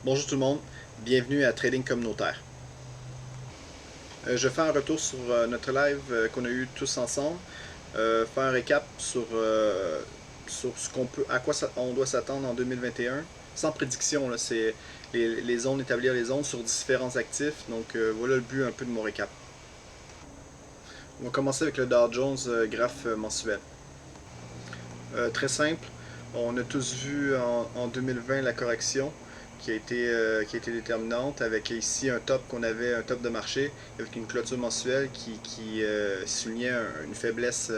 Bonjour tout le monde, bienvenue à Trading Communautaire. Je fais un retour sur notre live qu'on a eu tous ensemble, faire un récap sur ce qu'on peut, à quoi on doit s'attendre en 2021, sans prédiction, là, c'est les zones, établir les zones sur différents actifs, donc voilà le but un peu de mon récap. On va commencer avec le Dow Jones graphe mensuel. Très simple, on a tous vu en 2020 la correction qui a été déterminante, avec ici un top qu'on avait, un top de marché, avec une clôture mensuelle qui soulignait une faiblesse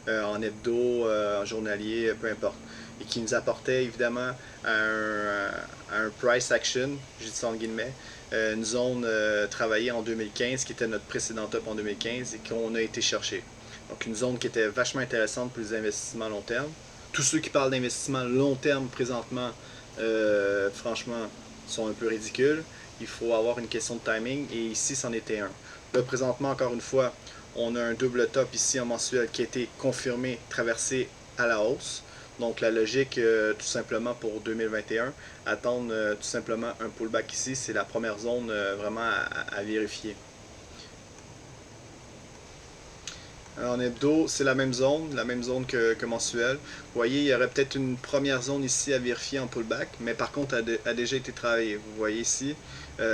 en hebdo, en journalier, peu importe, et qui nous apportait évidemment à un price action, je dis ça en guillemets, une zone travaillée en 2015 qui était notre précédent top en 2015 et qu'on a été chercher. Donc une zone qui était vachement intéressante pour les investissements long terme. Tous ceux qui parlent d'investissement long terme présentement, franchement, sont un peu ridicules. Il faut avoir une question de timing et ici, c'en était un. Là, présentement, encore une fois, on a un double top ici en mensuel qui a été confirmé, traversé à la hausse. Donc la logique, tout simplement pour 2021, attendre tout simplement un pullback ici, c'est la première zone vraiment à vérifier. En hebdo, c'est la même zone que mensuel. Vous voyez, il y aurait peut-être une première zone ici à vérifier en pullback, mais par contre, a déjà été travaillée. Vous voyez ici,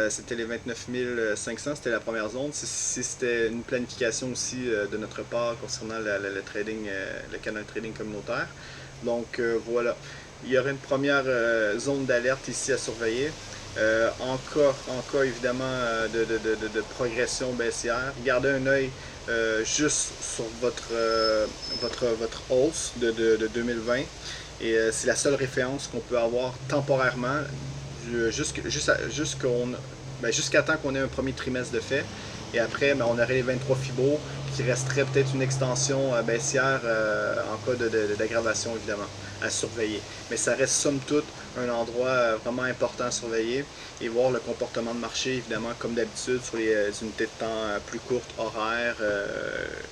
c'était les 29 500, c'était la première zone. C'était une planification aussi de notre part concernant le trading, le canal trading communautaire. Donc voilà, il y aurait une première zone d'alerte ici à surveiller. En cas évidemment de progression baissière, gardez un œil juste sur votre hausse de 2020. Et c'est la seule référence qu'on peut avoir temporairement jusqu'à temps qu'on ait un premier trimestre de fait. Et après, ben, on aurait les 23 Fibo qui resterait peut-être une extension baissière en cas d'aggravation évidemment à surveiller. Mais ça reste somme toute un endroit vraiment important à surveiller et voir le comportement de marché évidemment comme d'habitude sur les unités de temps plus courtes, horaires,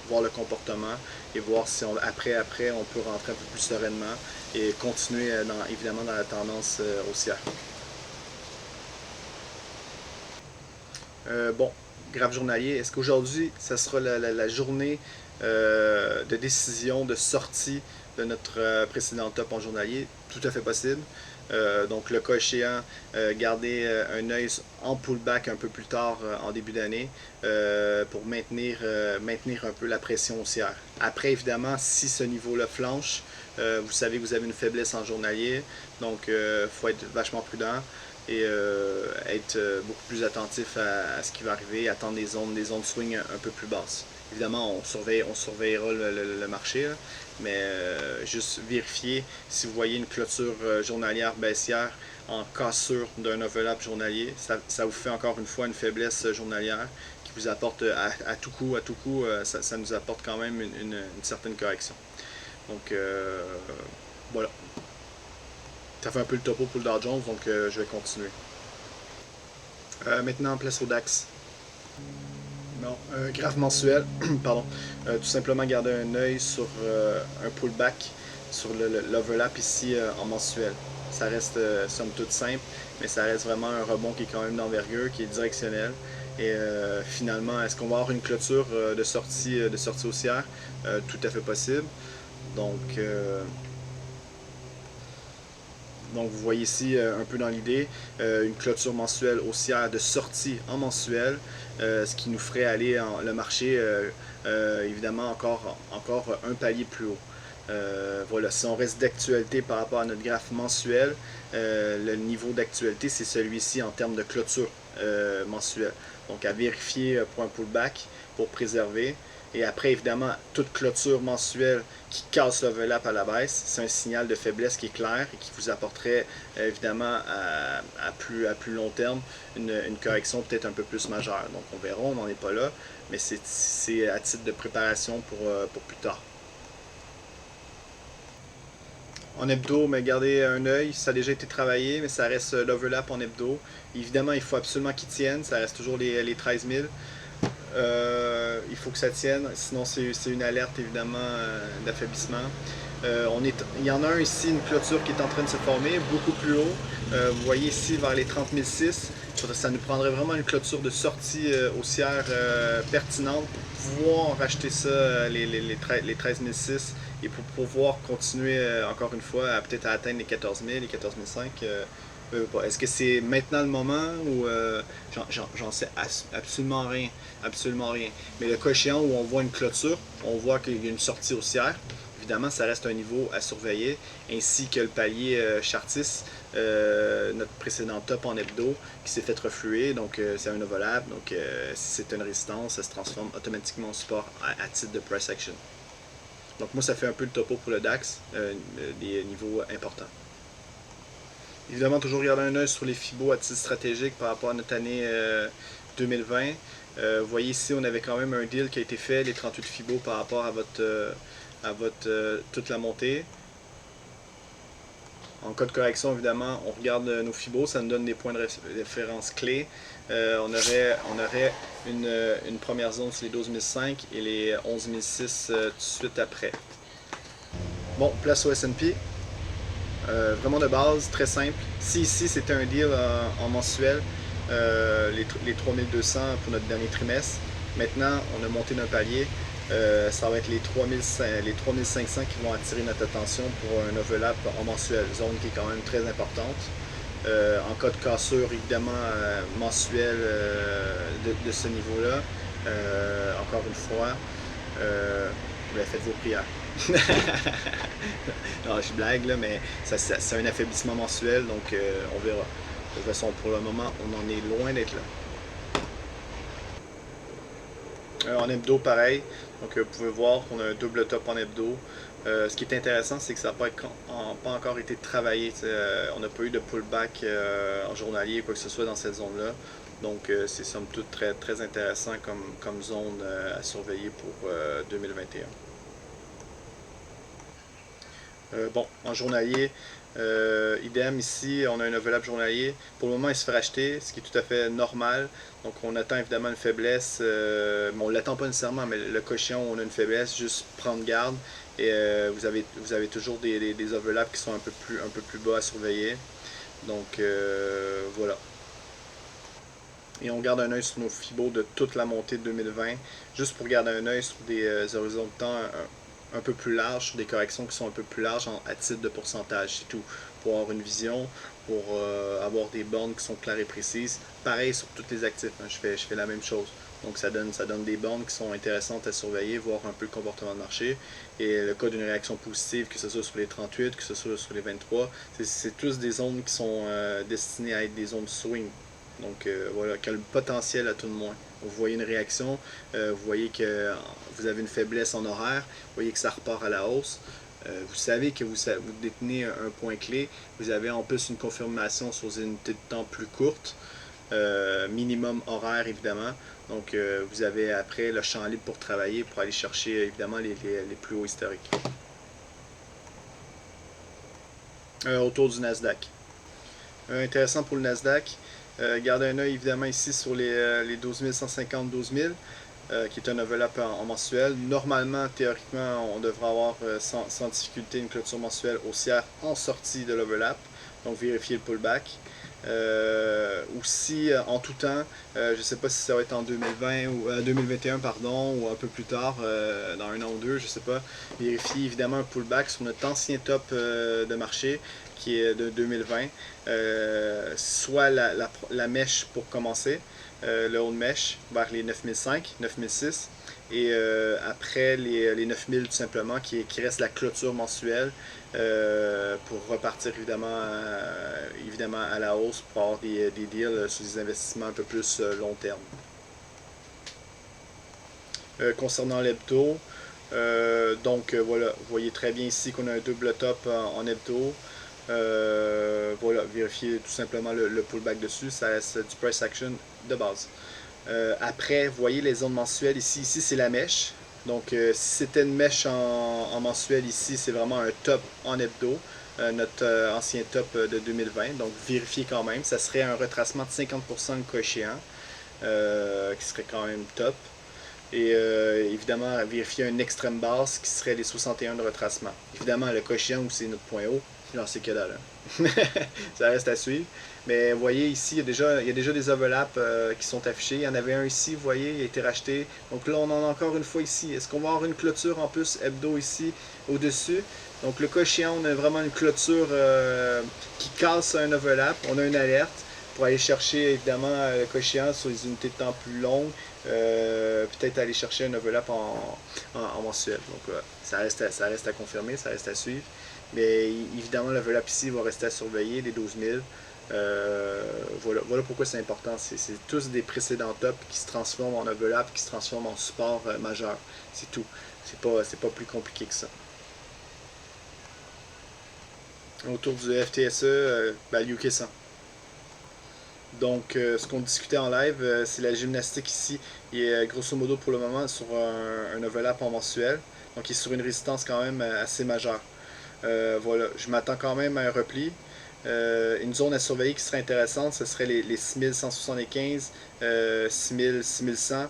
voir le comportement et voir si après on peut rentrer un peu plus sereinement et continuer évidemment dans la tendance haussière. Bon, graphe journalier, est-ce qu'aujourd'hui, ça sera la journée de décision, de sortie de notre précédent top en journalier? Tout à fait possible. Donc, le cas échéant, garder un œil en pullback un peu plus tard en début d'année pour maintenir un peu la pression haussière. Après, évidemment, si ce niveau-là flanche, vous savez que vous avez une faiblesse en journalier, donc il faut être vachement prudent et être beaucoup plus attentif à ce qui va arriver, attendre des zones swing un peu plus basses. Évidemment, on surveillera le marché, là, mais juste vérifier si vous voyez une clôture journalière baissière en cassure d'un overlap journalier. Ça vous fait encore une fois une faiblesse journalière qui vous apporte à tout coup, ça nous apporte quand même une certaine correction. Donc voilà. Ça fait un peu le topo pour le Dow Jones, donc je vais continuer. Maintenant, place au DAX. Non, graphe mensuel, pardon. Tout simplement garder un œil sur un pullback, sur l'overlap ici en mensuel. Ça reste somme toute simple, mais ça reste vraiment un rebond qui est quand même d'envergure, qui est directionnel. Et finalement, est-ce qu'on va avoir une clôture de sortie haussière? Tout à fait possible. Donc, donc vous voyez ici un peu dans l'idée, une clôture mensuelle haussière de sortie en mensuel, ce qui nous ferait aller le marché évidemment encore un palier plus haut. Voilà, si on reste d'actualité par rapport à notre graphe mensuel, le niveau d'actualité c'est celui-ci en termes de clôture mensuelle. Donc à vérifier pour un pullback pour préserver. Et après, évidemment, toute clôture mensuelle qui casse l'overlap à la baisse, c'est un signal de faiblesse qui est clair et qui vous apporterait, évidemment, à plus long terme, une correction peut-être un peu plus majeure. Donc, on verra, on n'en est pas là, mais c'est à titre de préparation pour plus tard. En hebdo, mais gardez un œil, ça a déjà été travaillé, mais ça reste l'overlap en hebdo. Évidemment, il faut absolument qu'il tienne, ça reste toujours les 13 000. Il faut que ça tienne, sinon c'est une alerte évidemment d'affaiblissement. Il y en a un ici, une clôture qui est en train de se former, beaucoup plus haut. Vous voyez ici vers les 30 006. Ça nous prendrait vraiment une clôture de sortie haussière pertinente pour pouvoir racheter ça, les 13 006, et pour pouvoir continuer encore une fois à peut-être atteindre les 14 000, les 14 500. Est-ce que c'est maintenant le moment ou j'en sais absolument rien. Absolument rien. Mais le cas échéant où on voit une clôture, on voit qu'il y a une sortie haussière. Évidemment, ça reste un niveau à surveiller, ainsi que le palier Chartis, notre précédent top en hebdo, qui s'est fait refluer, donc c'est un overlap, donc si c'est une résistance, ça se transforme automatiquement en support à titre de price action. Donc moi, ça fait un peu le topo pour le DAX, des niveaux importants. Évidemment, toujours garder un œil sur les Fibos à titre stratégique par rapport à notre année 2020. Vous voyez ici, on avait quand même un deal qui a été fait, les 38 Fibos par rapport à toute la montée. En cas de correction, évidemment, on regarde nos Fibos, ça nous donne des points de référence clés. On aurait une première zone sur les 12 500 et les 11 600 tout de suite après. Bon, place au S&P. Vraiment de base, très simple. Si ici c'était un deal en mensuel, les 3200 pour notre dernier trimestre, maintenant on a monté d'un palier, ça va être les 3500 qui vont attirer notre attention pour un overlap en mensuel, zone qui est quand même très importante. En cas de cassure, évidemment, mensuel de ce niveau-là, encore une fois, faites vos prières. Non, je blague, là, mais c'est un affaiblissement mensuel, donc on verra. De toute façon, pour le moment, on en est loin d'être là. En hebdo, pareil. Donc, vous pouvez voir qu'on a un double top en hebdo. Ce qui est intéressant, c'est que ça n'a pas encore été travaillé. On n'a pas eu de pullback en journalier, quoi que ce soit dans cette zone-là. Donc, c'est somme toute très, très intéressant comme zone à surveiller pour 2021. Bon, en journalier, idem ici, on a un overlap journalier. Pour le moment, il se fait racheter, ce qui est tout à fait normal. Donc, on attend évidemment une faiblesse. Mais on ne l'attend pas nécessairement, mais le cochon, on a une faiblesse, juste prendre garde. Et vous avez toujours des overlaps qui sont un peu plus bas à surveiller. Donc, voilà. Et on garde un œil sur nos fibos de toute la montée de 2020, juste pour garder un œil sur des horizons de temps un peu plus larges, sur des corrections qui sont un peu plus larges à titre de pourcentage, c'est tout. Pour avoir une vision, pour avoir des bornes qui sont claires et précises. Pareil sur tous les actifs, hein, je fais la même chose. Donc ça donne des bornes qui sont intéressantes à surveiller, voir un peu le comportement de marché. Et le cas d'une réaction positive, que ce soit sur les 38, que ce soit sur les 23, c'est tous des zones qui sont destinées à être des zones swing. Donc voilà, qui a le potentiel à tout le moins. Vous voyez une réaction, vous voyez que vous avez une faiblesse en horaire, vous voyez que ça repart à la hausse. Vous savez que vous détenez un point clé, vous avez en plus une confirmation sur des unités de temps plus courtes, minimum horaire évidemment. Donc vous avez après le champ libre pour travailler, pour aller chercher évidemment les plus hauts historiques. Autour du Nasdaq. Intéressant pour le Nasdaq. Gardez un œil évidemment ici sur les 12 150, 12 000, qui est un overlap en mensuel. Normalement, théoriquement, on devrait avoir sans difficulté une clôture mensuelle haussière en sortie de l'overlap. Donc vérifiez le pullback. Aussi, en tout temps, je ne sais pas si ça va être en 2020 ou 2021 pardon, ou un peu plus tard, dans un an ou deux, je ne sais pas. Vérifiez évidemment un pullback sur notre ancien top de marché qui est de 2020, soit la mèche pour commencer, le haut de mèche vers les 9005, 9006, et après les 9000 tout simplement, qui reste la clôture mensuelle pour repartir évidemment à la hausse pour avoir des deals sur des investissements un peu plus long terme. Concernant l'hebdo, voilà, vous voyez très bien ici qu'on a un double top en hebdo. Voilà, vérifiez tout simplement le pullback dessus, ça reste du price action de base. Après, vous voyez les zones mensuelles ici, c'est la mèche. Donc si c'était une mèche en mensuel ici, c'est vraiment un top en hebdo, notre ancien top de 2020. Donc vérifiez quand même, ça serait un retracement de 50% le cas échéant, qui serait quand même top. Et évidemment, vérifier un extrême basse qui serait les 61 de retracement. Évidemment, le coefficient où c'est notre point haut, j'en sais que dalle. Ça reste à suivre. Mais vous voyez ici, il y a déjà des overlaps qui sont affichés. Il y en avait un ici, vous voyez, il a été racheté. Donc là, on en a encore une fois ici. Est-ce qu'on va avoir une clôture en plus hebdo ici au-dessus? Donc le cas échéant, on a vraiment une clôture qui casse un overlap. On a une alerte pour aller chercher évidemment le cas échéant sur les unités de temps plus longues. Peut-être aller chercher un overlap en mensuel. Donc ça reste à confirmer, ça reste à suivre. Mais évidemment, l'enveloppe ici va rester à surveiller, les 12 000. Voilà pourquoi c'est important. C'est tous des précédents tops qui se transforment en enveloppe, qui se transforment en support majeur. C'est tout. C'est pas plus compliqué que ça. Autour du FTSE, UK 100. Donc, ce qu'on discutait en live, c'est la gymnastique ici. Il est grosso modo pour le moment sur un overlap en mensuel. Donc, il est sur une résistance quand même assez majeure. Voilà, je m'attends quand même à un repli. Une zone à surveiller qui serait intéressante, ce serait les 6175, 6000, 6100.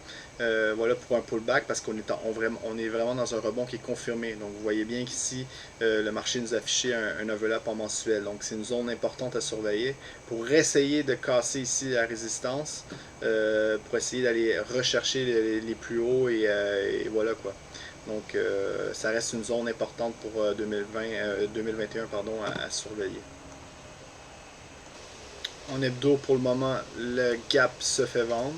Voilà pour un pullback parce on est vraiment dans un rebond qui est confirmé. Donc vous voyez bien qu'ici, le marché nous affichait un enveloppe en mensuel. Donc c'est une zone importante à surveiller pour essayer de casser ici la résistance, pour essayer d'aller rechercher les plus hauts et voilà quoi. Donc, ça reste une zone importante pour 2021 pardon, à surveiller. En hebdo, pour le moment, le gap se fait vendre.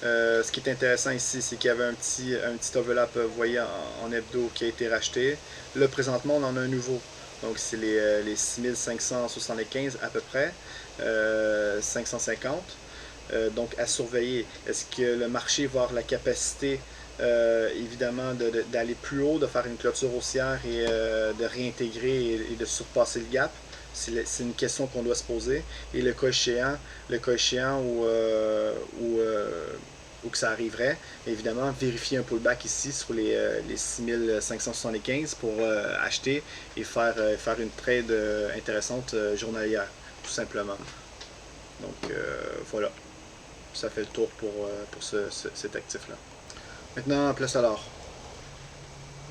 Ce qui est intéressant ici, c'est qu'il y avait un petit overlap, vous voyez, en hebdo qui a été racheté. Là, présentement, on en a un nouveau. Donc, c'est les 6575 à peu près, 550. Donc, à surveiller. Est-ce que le marché va avoir la capacité, évidemment, d'aller plus haut, de faire une clôture haussière et de réintégrer et de surpasser le gap? C'est une question qu'on doit se poser. Et le cas échéant où que ça arriverait, évidemment, vérifier un pullback ici sur les 6575 pour acheter et faire une trade intéressante journalière, tout simplement. Donc voilà, ça fait le tour pour cet actif-là. Maintenant, place à l'or.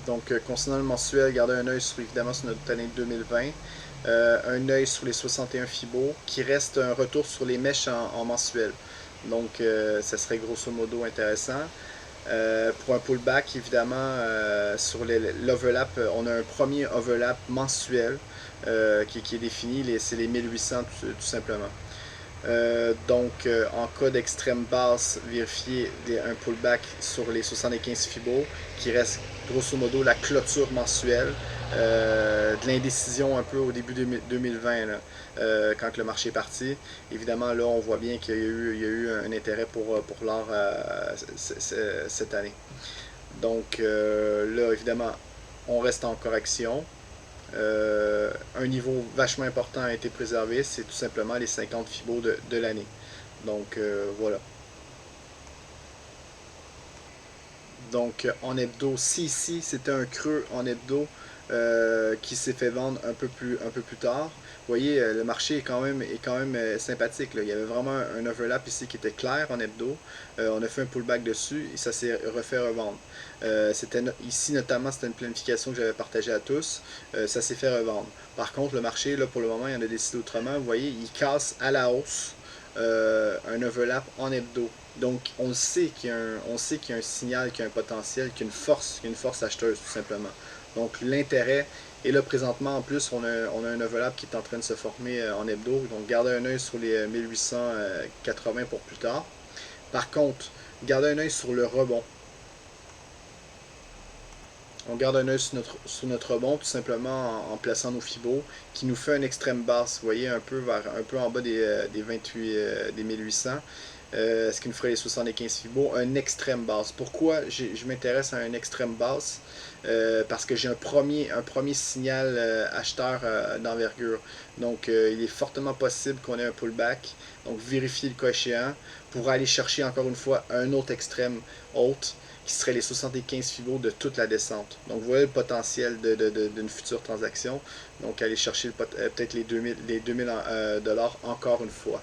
Donc, concernant le mensuel, gardez un œil évidemment sur notre année 2020. Un œil sur les 61 Fibo, qui reste un retour sur les mèches en mensuel. Donc, ça serait grosso modo intéressant. Pour un pullback, évidemment, sur l'overlap, on a un premier overlap mensuel qui est défini, c'est les 1800 tout simplement. Donc, en cas d'extrême basse, vérifier un pullback sur les 75 Fibo, qui reste grosso modo la clôture mensuelle, de l'indécision un peu au début 2020, là, quand le marché est parti. Évidemment, là, on voit bien qu'il y a eu un intérêt pour l'or cette année. Donc, là, évidemment, on reste en correction. Un niveau vachement important a été préservé, c'est tout simplement les 50 Fibo de l'année. Donc voilà. Donc en hebdo, si ici c'était un creux en hebdo qui s'est fait vendre un peu plus tard, vous voyez, le marché est quand même sympathique, là. Il y avait vraiment un overlap ici qui était clair en hebdo. On a fait un pullback dessus et ça s'est refait revendre. Ici notamment, c'était une planification que j'avais partagée à tous. Ça s'est fait revendre. Par contre, le marché, là, pour le moment, il y en a décidé autrement. Vous voyez, il casse à la hausse un overlap en hebdo. Donc, on sait qu'il y a un signal, qu'il y a un potentiel, qu'il y a une force acheteuse, tout simplement. Donc, l'intérêt, et là, présentement, en plus, on a un overlap qui est en train de se former en hebdo. Donc, gardez un œil sur les 1880 pour plus tard. Par contre, gardez un œil sur le rebond. On garde un œil sur notre rebond, tout simplement en plaçant nos fibos, qui nous fait une extrême basse, vous voyez, un peu en bas des 28, des 1800. Ce qui nous ferait les 75 fibos, un extrême basse. Pourquoi je m'intéresse à un extrême basse? Parce que j'ai un premier signal acheteur d'envergure. Donc, il est fortement possible qu'on ait un pullback. Donc, vérifier le cas échéant pour aller chercher encore une fois un autre extrême haute qui serait les 75 Fibo de toute la descente. Donc, vous voyez le potentiel d'une future transaction. Donc, aller chercher peut-être les 2000 dollars encore une fois.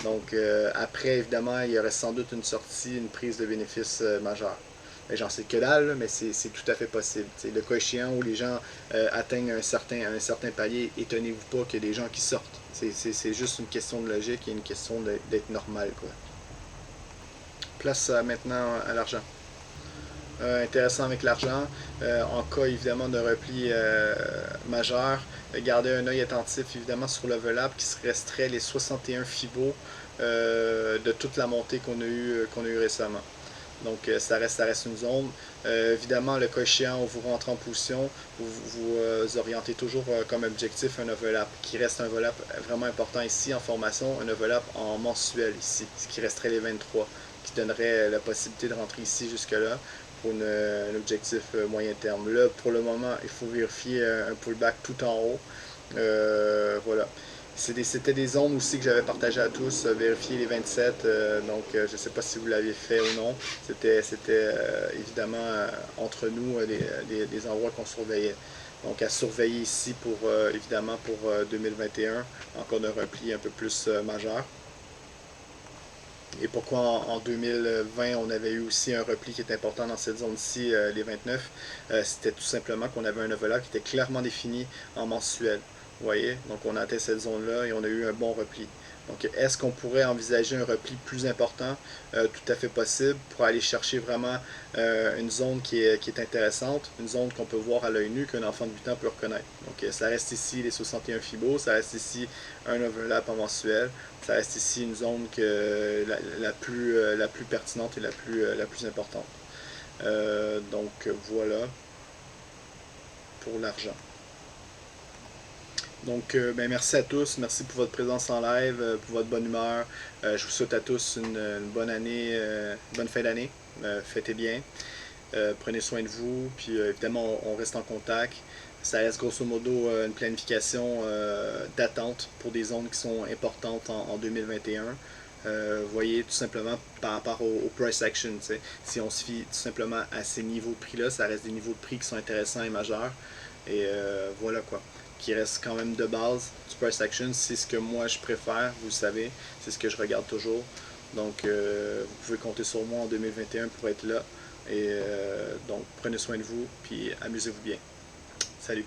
Donc, après, évidemment, il y aurait sans doute une sortie, une prise de bénéfice majeure. Ben, j'en sais que dalle, là, mais c'est tout à fait possible. T'sais, le cas échéant où les gens atteignent un certain palier, étonnez-vous pas qu'il y a des gens qui sortent. C'est juste une question de logique et une question d'être normal, quoi. Place maintenant à l'argent. Intéressant avec l'argent. En cas évidemment de repli majeur, garder un œil attentif évidemment sur le volable qui se resterait les 61 Fibo de toute la montée qu'on a eu récemment. Donc ça reste une zone. Évidemment, le cas échéant où vous rentrez en position, vous orientez toujours comme objectif un overlap, qui reste un overlap vraiment important ici en formation, un overlap en mensuel ici, ce qui resterait les 23, qui donnerait la possibilité de rentrer ici jusque-là pour un objectif moyen terme. Là, pour le moment, il faut vérifier un pullback tout en haut. Voilà. C'était des zones aussi que j'avais partagées à tous, vérifier les 27, donc je ne sais pas si vous l'aviez fait ou non. C'était évidemment entre nous des endroits qu'on surveillait. Donc à surveiller ici pour évidemment pour 2021, encore un repli un peu plus majeur. Et pourquoi en 2020 on avait eu aussi un repli qui est important dans cette zone-ci, les 29, c'était tout simplement qu'on avait un overlap qui était clairement défini en mensuel. Vous voyez? Donc on a atteint cette zone-là et on a eu un bon repli. Donc est-ce qu'on pourrait envisager un repli plus important? Tout à fait possible pour aller chercher vraiment une zone qui est intéressante, une zone qu'on peut voir à l'œil nu, qu'un enfant de 8 ans peut reconnaître. Donc ça reste ici les 61 Fibo, ça reste ici un overlap en mensuel, ça reste ici une zone la plus pertinente et la plus importante. Donc voilà pour l'argent. Donc, ben, merci à tous. Merci pour votre présence en live, pour votre bonne humeur. Je vous souhaite à tous une bonne année, bonne fin d'année. Fêtez bien. Prenez soin de vous. Puis, évidemment, on reste en contact. Ça reste grosso modo une planification d'attente pour des zones qui sont importantes en 2021. Voyez tout simplement par rapport au price action. T'sais. Si on se fie tout simplement à ces niveaux de prix-là, ça reste des niveaux de prix qui sont intéressants et majeurs. Et voilà quoi. Qui reste quand même de base du price action. C'est ce que moi je préfère, vous le savez. C'est ce que je regarde toujours. Donc vous pouvez compter sur moi en 2021 pour être là. Et donc prenez soin de vous, puis amusez-vous bien. Salut!